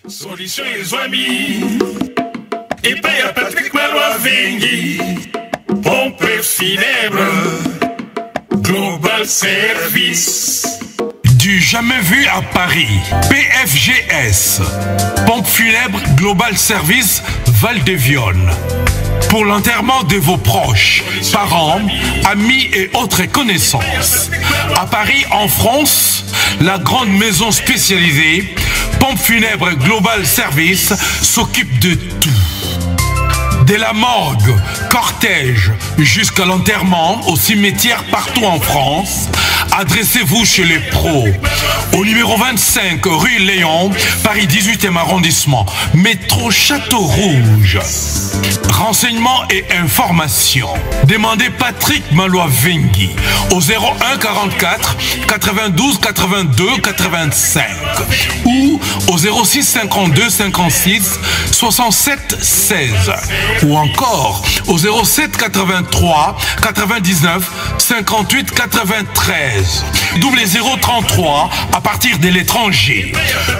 Solution et amis, et paye à Patrick Malois Vengi, pompe funèbre, Global Service. Du jamais vu à Paris, PFGS, pompe funèbre Global Service Val-de-Vion. Pour l'enterrement de vos proches, parents, amis et autres connaissances. À Paris, en France, la grande maison spécialisée Pompe funèbre Global Service s'occupe de tout. De la morgue, cortège, jusqu'à l'enterrement au cimetière partout en France, adressez-vous chez les pros. Au numéro 25 rue Léon, Paris 18e arrondissement, métro Château Rouge. Renseignements et informations. Demandez Patrick Malois Vengi au 01 44 92 82 85 ou au 06 52 56 67 16 ou encore au 07 83 99 58 93 double 033 à partir de l'étranger.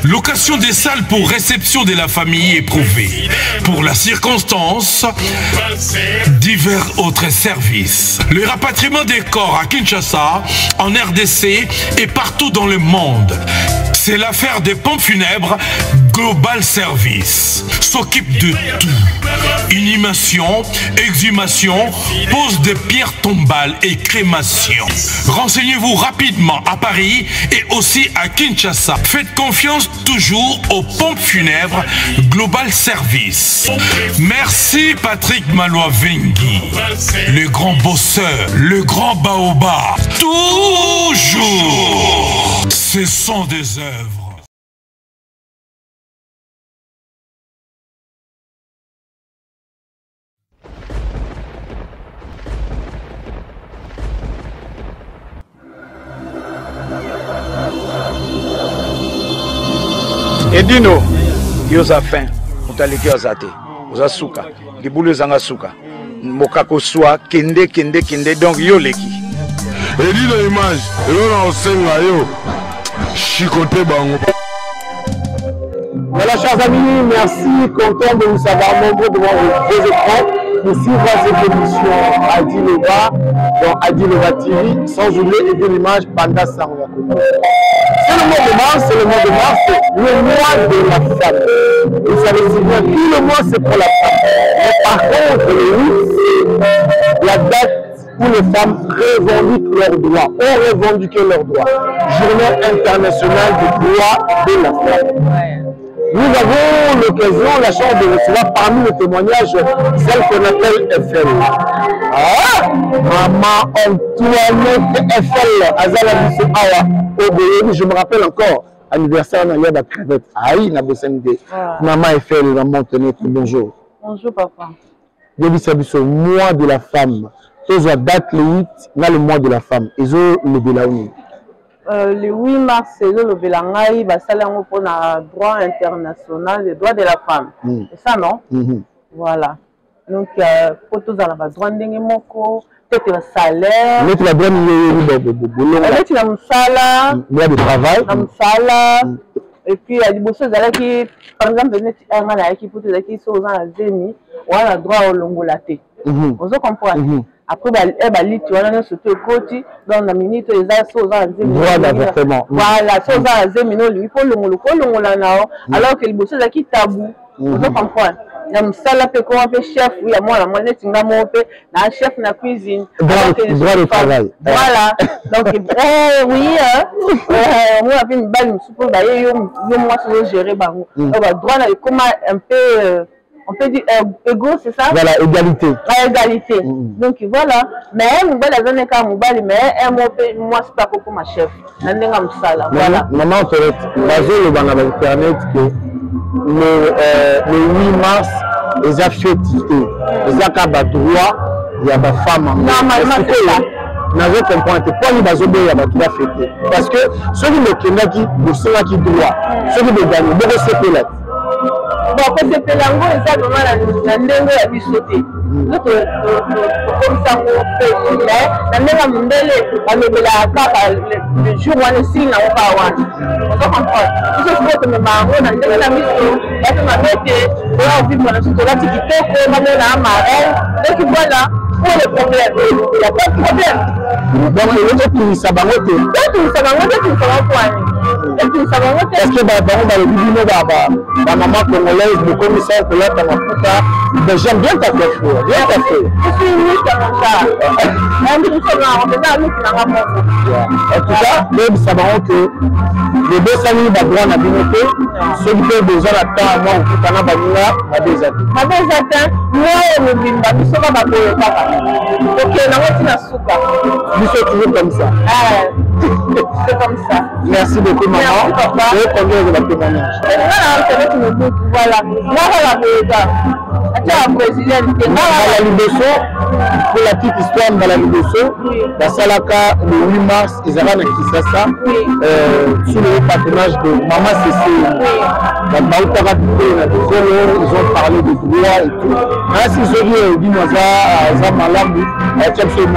Location des salles pour réception de la famille éprouvée. Pour la circonstance, divers autres services. Le rapatriement des corps à Kinshasa, en RDC et partout dans le monde. C'est l'affaire des pompes funèbres Global Service. S'occupe de tout. Inhumation, exhumation, pose de pierres tombales et crémation. Renseignez-vous rapidement à Paris et aussi à Kinshasa. Faites confiance toujours aux pompes funèbres Global Service. Merci Patrick Malois Vengi, le grand bosseur, le grand baobab. Toujours. Ce sont des œuvres. Edino, yoza fin, mutaleki azate, oza suka, libulu zanga suka, mokako swa, kende, donc yo leki. Edino image, elona osenga yo, chicoté bango. Voilà, chers amis, merci, content de vous avoir nombreux devant vos écrans. Ici, voici cette émission Adi Leba, dans Adi Leba TV, sans oublier l'image Panda Sarwako. C'est le mois de mars, c'est le mois de mars, c'est le mois de la femme. Vous savez si bien, tout le mois c'est pour la femme. Mais par contre, le 8, la date où les femmes revendiquent leurs droits, ont revendiqué leurs droits. Journée internationale des droits de la femme. Nous avons l'occasion, la chance de recevoir parmi les témoignages celle qu'on appelle FL. Ah, Maman Antoinette FL, Azala Bissou Awa, Oboyeni, je me rappelle encore, anniversaire dans la crevette. Aïe, Nabosende. Maman FL, Maman Antoinette, bonjour. Bonjour, papa. Bissou, mois de la femme. Ils ont date le 8, là le mois de la femme. Ils ont le Bélaouni. Le 8 mars, c'est le Bélangaï, c'est le droit international des droits de la femme. C'est ça, non? Voilà. Donc, pour tous les droits de peut-être le salaire. Peut-être la bonne droit de travail. Et puis, il y a des choses qui, par exemple, qui pour les choses en Zémi, on a le droit au longolaté. Vous comprenez? Après, tu vois, surtout côté dans la minute, les choses en Zémi. Voilà, exactement. Voilà, choses en Zémi, il faut le alors que les choses qui tabou. Vous comprenez? na musala pe ko pe chef ya mwana mwana tinga mo pe na chef na cuisine droit de travail voilà donc oui moi avec une balle soupe ba yo moi je gérer bango ba droit na comment un peu on peut dire égaux, c'est ça? Voilà, égalité. Égalité. Donc voilà. Mais mon bel azane ka mobali mais moi c'est pas beaucoup ma chef. Nandenga musala. Voilà. Maman peut-être basé le bana internet que le 8 mars les a fêté. Les a ka ba droit il y a ba femme. Normalement c'est ça. Nazo comprendre pourquoi les bazobe ya ba droit fêté. Parce que ceux qui le kenaki, le sera qui droit. Ceux qui le gagnent, beaucoup c'est peut-être. Bon, que c'est pelango et ça vraiment la ndenge ya bisoté. Donc comme ça on fait la ndenge mondele balobela kaka le jour où on signe na pas wana. On doit comprendre. Tout ça c'est que me mango na ndenge na biso, ba te mabete, on vit dans ce là tikitoko, ba na marel. Donc voilà, pour le problème, il y a pas de problème. Donc il faut que ça bangote. Donc ça bangote, tu ça va quoi? Est-ce que la maman congolaise, le commissaire de l'autre j'aime bien ta coiffure, bien ta fille. Je suis unique comme ça. En tout cas, même ça va que les deux familles vont droit à binoté, ceux qui ont besoin d'attendre moi ou tout en abania, ma deux atteint. Ma deux atteint, moi et le bimba, nous sommes à Bakoyo Papa. Ok, nous sommes à Souka. Nous sommes toujours comme ça. C'est comme ça. Merci beaucoup, maman. Merci, papa. Et combien de la témoignage? Voilà. Moi, voilà, la Liboso, pour la petite histoire de la Liboso, la Salaka le 8 mars, ils avaient à Kisasa, sous le patronage de Maman Cécile. Ils ont parlé de droit et tout. Merci, je dis à Zamalambi, à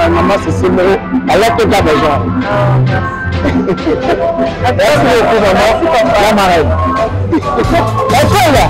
Maman Cécile, à la tête d'argent. Merci beaucoup, maman. La marraine. Merci, là.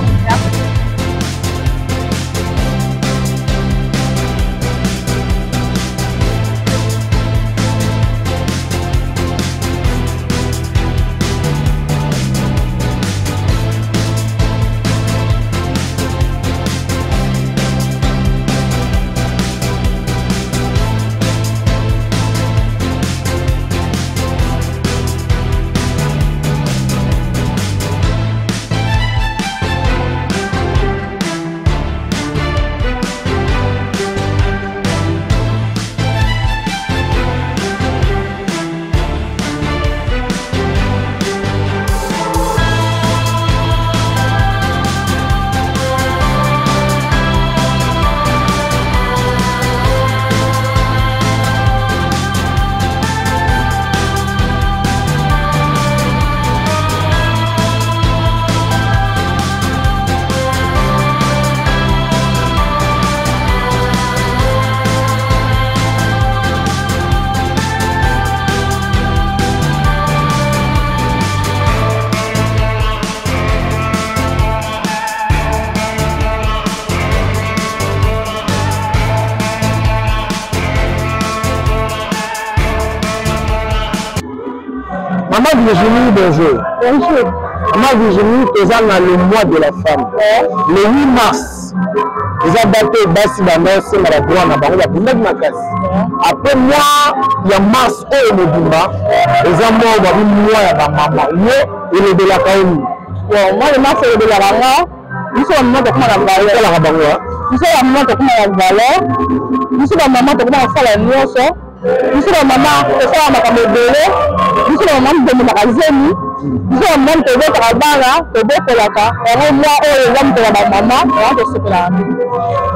Maman Virginie, bonjour. Bonjour. Maman Virginie, tu es dans le mois de la femme. Le 8 mars, ils ont battu Bassi Bamel, c'est ma droit, on a parlé de la Makasi. Après moi, il y a mars, et le Bumba, ils ont mort, il y a une maman. Il est de la Kaouni. Moi, le mars, c'est de la Ranga. Nous sommes maman de comment la valeur. Nous sommes maman de comment la valeur. Nous sommes maman de comment on fait la nuance. Nous sommes maman de ça, on a comme le nous sommes maman de magazine. Nous sommes maman de votre rabana, de votre laka. Et moi, les hommes de la maman, on va se faire.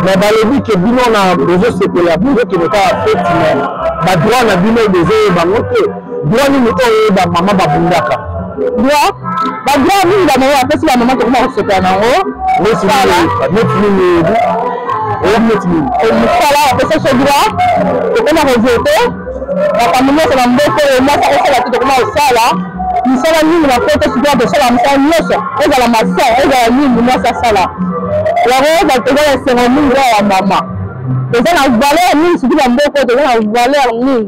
Mais le dit que Bino a besoin de se faire, Bino qui n'est pas fait, mais droit n'a Bino besoin de monter. Droit nous mettons dans maman Babundaka. Droit, droit nous la maman après si la maman comment se faire en haut. Oui, c'est ça. Après ça, c'est droit. On a rejeté. La famille c'est la mboko et moi ça c'est la toute comment ça là. Nous sommes nous la fête sur de ça la masse. Et la masse, et la ligne moi ça là. La rose va te donner c'est mon la maman. Et ça la valeur nous c'est la mboko de la valeur nous.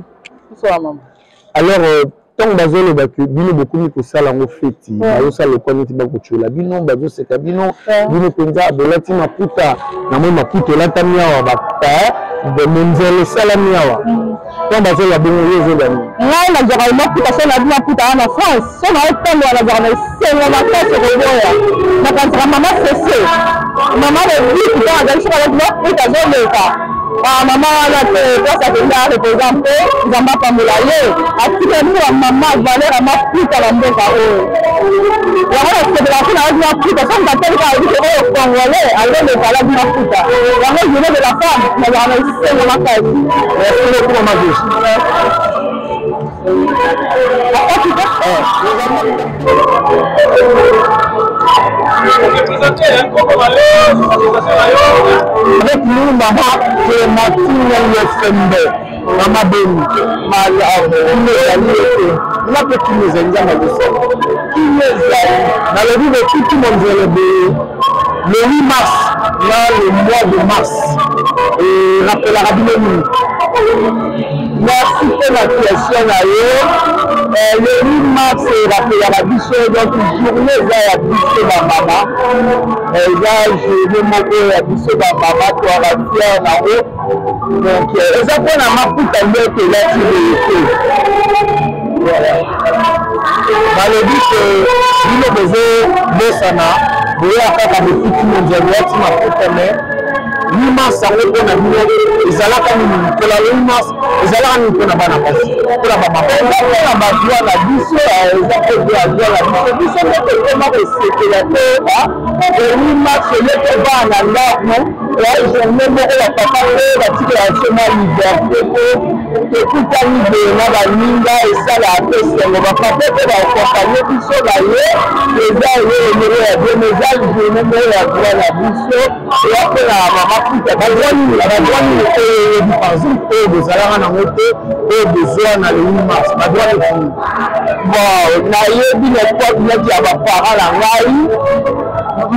C'est la maman. Alors tant bazoloba que bino bokomi kosala yango feti bazosala ekwa neti bakocola bino bazoseka bino mpenza bolati maputa namoi maputa elatami awa monzele esalami awa tant bazoloba bongo yo ezoba nini ngai nazwaka maputa so nabi maputa wana France so naotambola nazwaka na esengo makasi koboya nakanzaka mama sese mama lebiki ntango azali soki alaki maputa azoleka mama wana te place akenda reposa mpe nzambe apambola ye atikeli mpo mama valeur amaputa na mboka oyo yango nasepelaka mpo nalaki maputa so mutatelika alobiki oyo congolais azoleka alaki maputa yango journée de la femme nazala na esengo makasi merci beaucoup mama Joshi avec nous maman Clémentine Yefembe mama Beni na petit nzanga na boso na le jour de tout le monde le 8 mars là le mois de mars et rappelle la rabine merci pour la question là le 8 mars rappelle la biso donc journée ça ya biso ba mama eza journée moko ya biso ba mama to ba fier na ro donc eza pona maputa ndoto la tibete voilà balobi que bino bezo bosana boya kaka befiti mondial wati maputa mais 8 mars yango mpona bino ezalaka nini mikola 8 mars ezalaka nini mpona bana basi mpona bamama eza mpona bazwa na biso eza mpe bazwa na biso moko ekoma kosepela te 8 mars eleke bana ndako ya journée moko ya papa mpe batikela sema liberté po ekutani boye na baninga esala ape sengo bapapa mpe bakompanye biso na ye eza ye emere ya biene eza journée moko ya droit na biso eya mpe na mama puta bazwa nini oyebi par exemple oyo bozalaka nango te oyo bozwa na le 8 mars badroit de fini bon nayebi na epoke naki ya baparent na ngai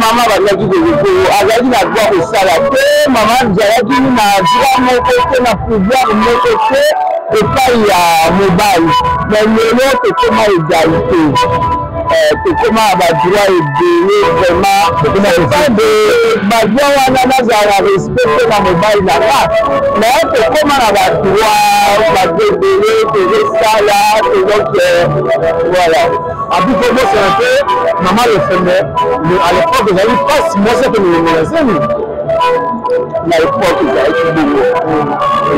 mama bazalaki koloko azalaki na droit kosala te mama azalaki na droit moko te na pouvoir moko te epai ya mobali mais lelo tokoma égalité tokoma badroit ebele vraiment epai de badroit wana nazala na respect mpe na mobali na nga mais tokoma na badroit ebele tozosala donc voilà abiko bosana te mama lefeme à l'époque ezali mpasi mwasi ate melongelazeni na époque ezalaki bongo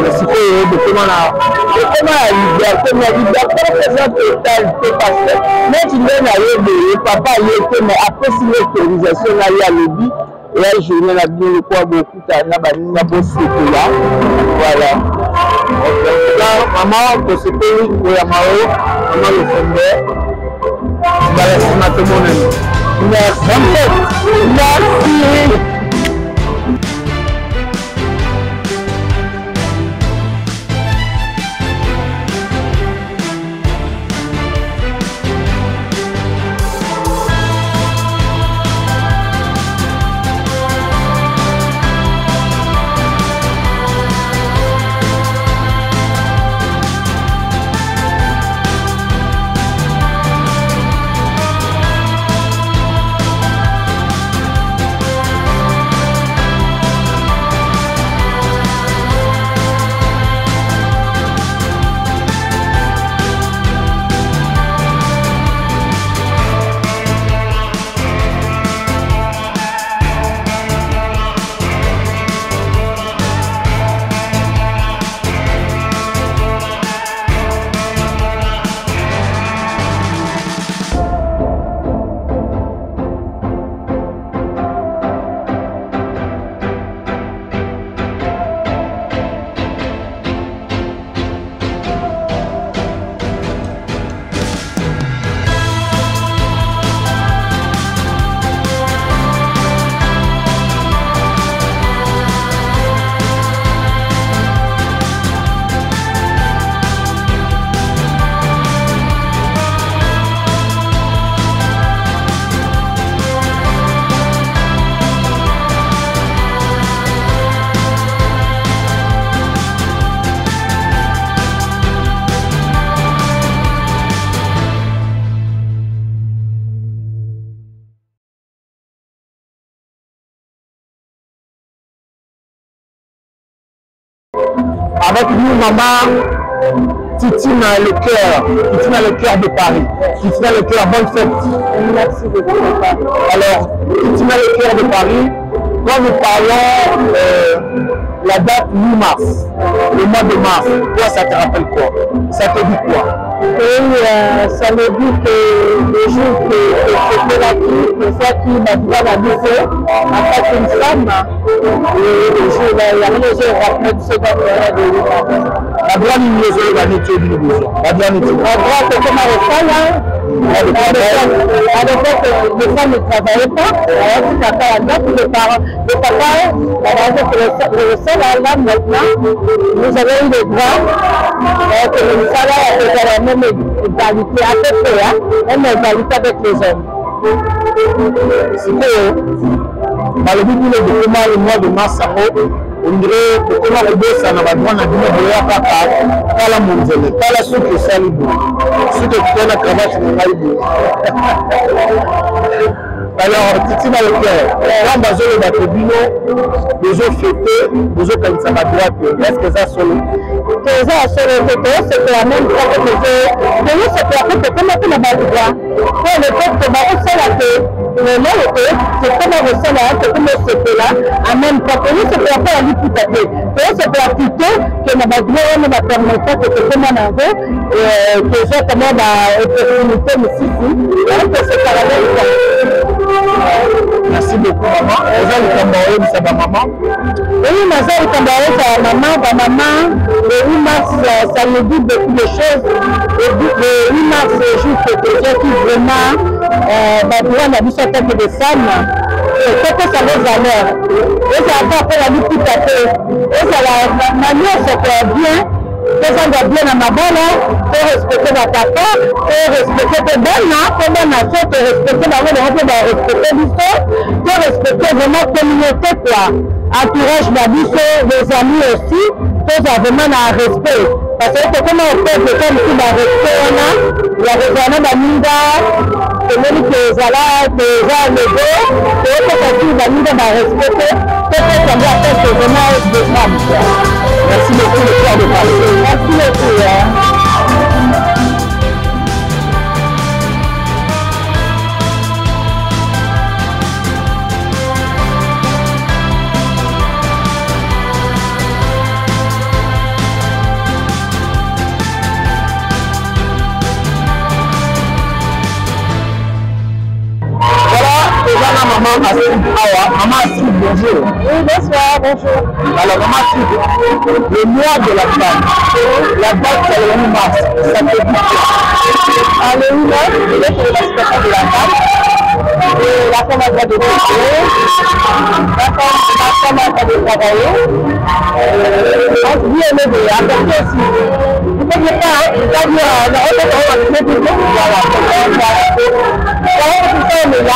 mais sikoyo tokoma ya liberté mais liberté eza total te parce que neti nde nayebeye papa ye te mais apesi l'autorisation na ye alobi eya journée na bino lokola bokuta na baninga bosepela voilà mama tosepeli koyama o mama lefembe balasima tomonani merci. avec nous, maman Titine le cœur de Paris. Titine le cœur, bonne fête. Merci beaucoup. Alors, Titine le cœur de Paris, quand nous parlons la date 8 mars, le mois de mars, toi ça te rappelle quoi? Ça te dit quoi? Ça me dit que le jour que c'était la vie, que ça qui m'a dit la vie, en fait une femme, et le jour là, il y a rien de rappelé de ce temps-là de 8 mars. La droite ligne de la nature du besoin. La droite c'est comme un femme, hein. À l'époque, les femmes ne travaillaient pas. Alors, si papa a dit, le papa, le seul là, maintenant, nous avons eu le droit que le salaire était la même égalité, à peu près, hein, même égalité avec les hommes. C'était le début de le mois de mars, on dirait que comment le boss a la droite à dire pas la mondiale, pas la soupe de salibo, soupe de la cravate de maïbo. Alors, Titi dans le cœur, quand Bazo est dans le tribunal, Bazo fêté, Bazo comme ça à droite, est-ce que ça sonne? C'est la même chose que nous, c'est la même comment tu l'as dit. Quand le peuple de Baron, c'est la paix. Le nom c'est comme un recel là, c'est comme c'était là, en même temps, nous, c'est pour la vie tout à fait. C'est pour la plutôt que nous avons la permettre que comme on a vu, que j'ai comme la opportunité, mais si, donc c'est par la même. Merci beaucoup, maman. Vous avez le Cambodge, c'est ma maman. Oui, ma soeur est Cambodge, c'est ma maman. Le 8 mars, ça me dit beaucoup de choses. Le 8 mars, c'est juste que j'ai qui vraiment, on a vu ça tête de femmes. C'est que ça les valeurs. Et ça va faire la vie tout à fait. Et ça la manière, c'est bien. Ça doit bien à ma bonne, pour respecter ma papa, pour respecter tes bonnes, pour ma nation, pour respecter ma bonne, pour respecter l'histoire, pour respecter vraiment la communauté, quoi. Entourage ma vie, les amis aussi, pour vraiment un respect. Parce que comment on fait de faire ici un respect, on a, il y a des années d'Aminda, c'est même que les alades, les gens, les gars, c'est que ça dit d'Aminda m'a respecté, c'est que ça doit faire que vraiment des femmes. Merci beaucoup, le cœur de Paris. Merci beaucoup. Maman Astrid Awa, maman Astrid, bonjour. Oui, bonsoir, bonjour. Alors, maman Astrid, le mois de la femme, la date c'est le 8 mars, ça te dit quoi? Le 8 mars, c'est l'émancipation de la femme. Et la femme a le droit de travailler. La femme a le droit de travailler. On se dit, elle est de apporter aussi. Vous ne pouvez pas, c'est-à-dire, on va se mettre on est là.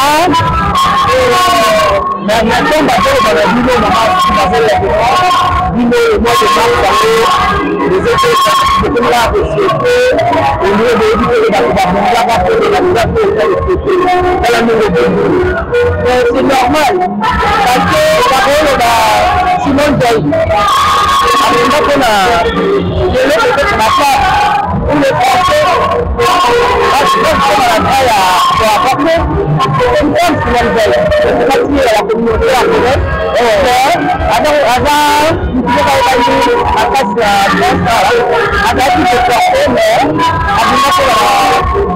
Mais maintenant, on va faire la vidéo, maman, le mois de mars, les étés, c'est là, au lieu de éviter c'est normal. Parce que d'abord, Simone Veil. Après, on a peut-être ma femme, ou les Français, je pense qu'on a la taille à apporter. C'est une femme Simone Veil. C'est parti à la communauté à Québec. Avant, nous pouvons aller à face de la France, à la qui se portait, mais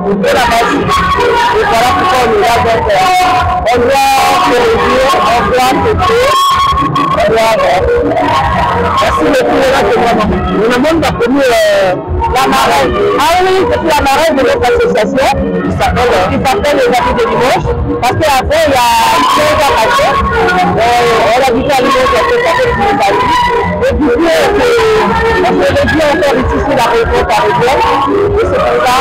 à la base. Et voilà pourquoi on est là. Donc, on doit se réduire, on doit fêter, on doit. Merci beaucoup, nous avons connu la marraine. Ah oui, c'est la marraine de notre association qui s'appelle les Amis de Dimanche. Parce qu'après, il y a 15 ans passés, on a dit à Limoges, on s'est passé pour les amis. Et du coup, on se réduit encore ici sur la région parisienne. Et c'est pour ça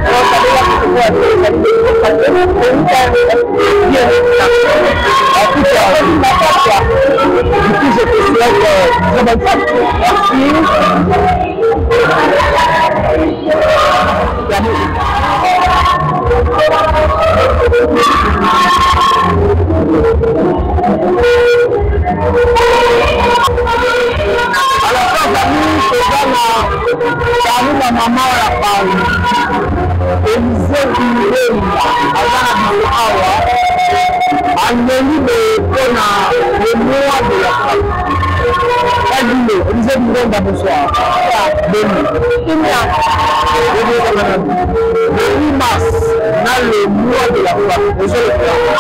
on savait là que c'était les Amis de Dimanche. Parce que nous, c'est bien. En tout cas, on dit ma part, quoi. Du coup, je te souhaite très bonne fête. Merci. Alors, chers amis, la maman la parole. Élisée Bilé, avant la le mois de la femme. Élisée Bilé, bonsoir. Le 8 mars, dans le mois de la femme. Le 8 mars,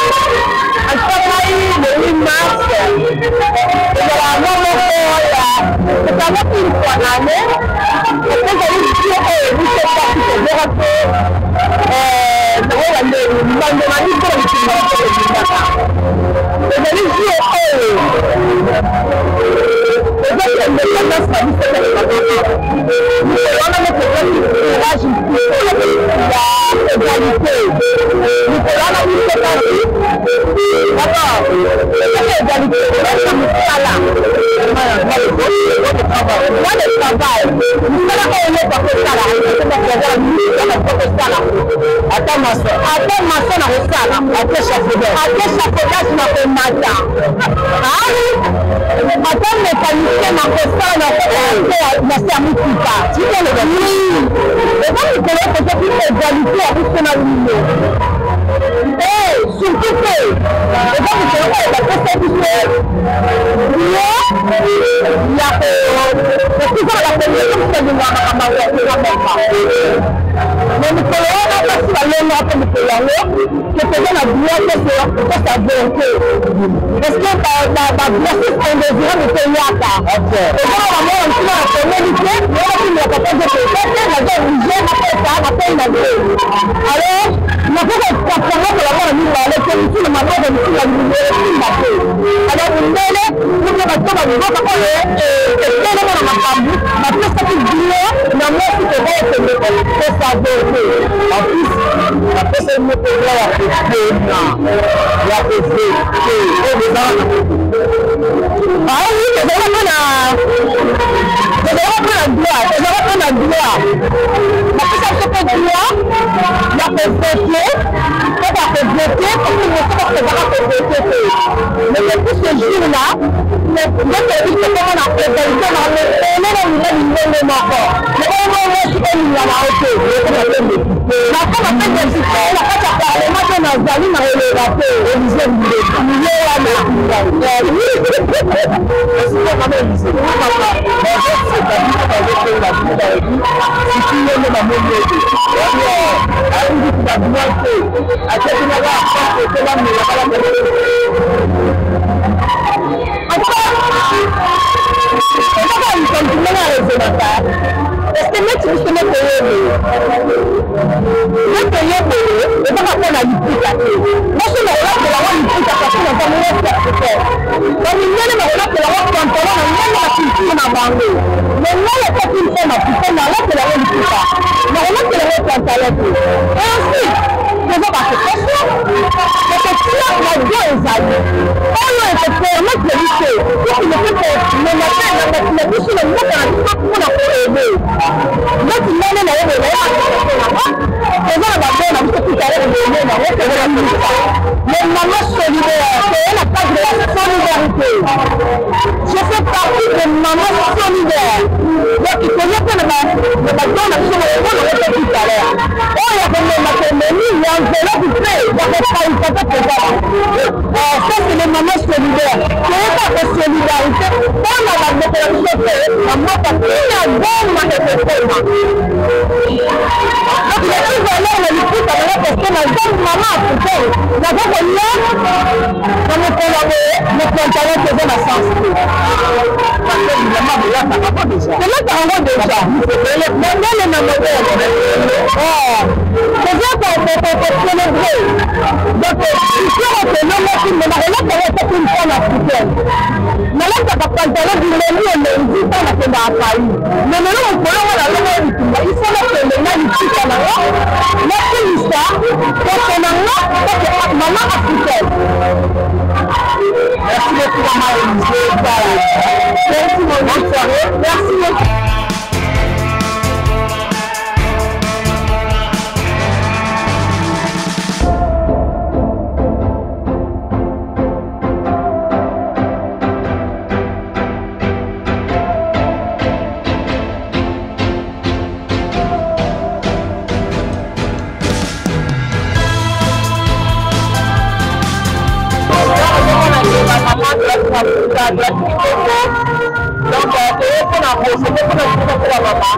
Donc, c'est pour la procéder pour la maman.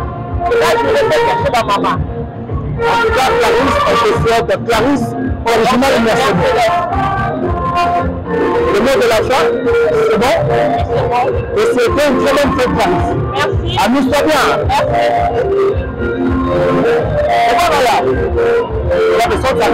Là, je vais chercher ma maman. En tout cas, Clarisse, on te souhaite Clarisse, original mercenaire. Le mot de la fin, c'est bon? C'est bon. Et c'était une très bonne fête, Clarisse. Merci. Amuse-toi bien. Merci. Et voilà. La personne, ça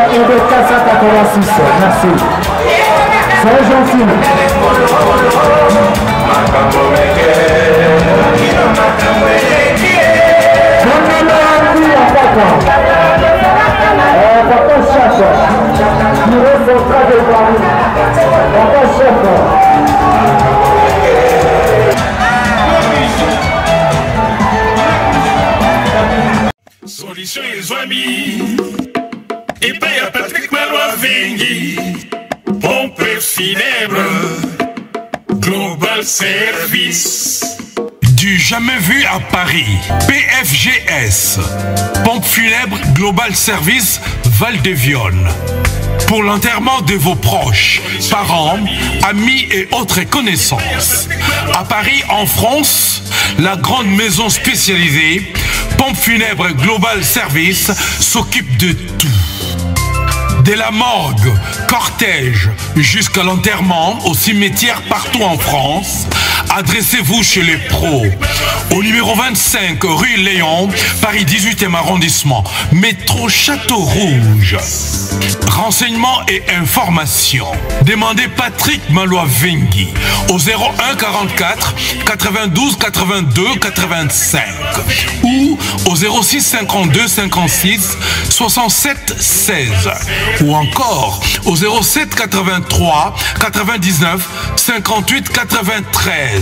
EB 486. Merci. Soyez gentils. Solution et amis. Et paye à Patrick Malois Vengi. Pompe funèbre. Global Service. Du jamais vu à Paris, PFGS, Pompe funèbre Global Service Val-de-Vion. Pour l'enterrement de vos proches, parents, amis et autres connaissances. À Paris, en France, la grande maison spécialisée, Pompe funèbre Global Service, s'occupe de tout. De la morgue, cortège, jusqu'à l'enterrement au cimetière partout en France, adressez-vous chez les pros. Au numéro 25 rue Léon, Paris 18e arrondissement, métro Château Rouge. Renseignements et informations. Demandez Patrick Malois Vengi au 01 44 92 82 85 ou au 06 52 56 67 16 ou encore au 07 83 99 58 93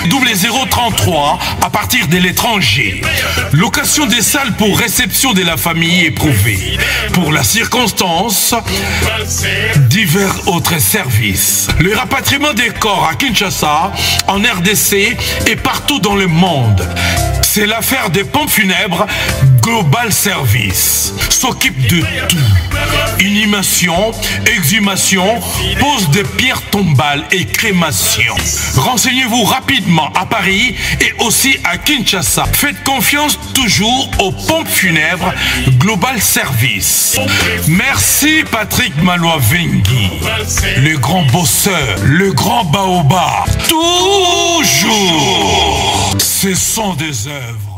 double 033 à partir de l'étranger. Location des salles pour réception de la famille éprouvée. Pour la circonstance, divers autres services. Le rapatriement des corps à Kinshasa, en RDC et partout dans le monde. C'est l'affaire des pompes funèbres Global Service. S'occupe de tout. Inhumation, exhumation, pose de pierres tombales et crémation. Renseignez-vous rapidement à Paris et aussi à Kinshasa. Faites confiance toujours aux pompes funèbres Global Service. Merci Patrick Malois Vengi, le grand bosseur, le grand baobab. Toujours, ce sont des œuvres.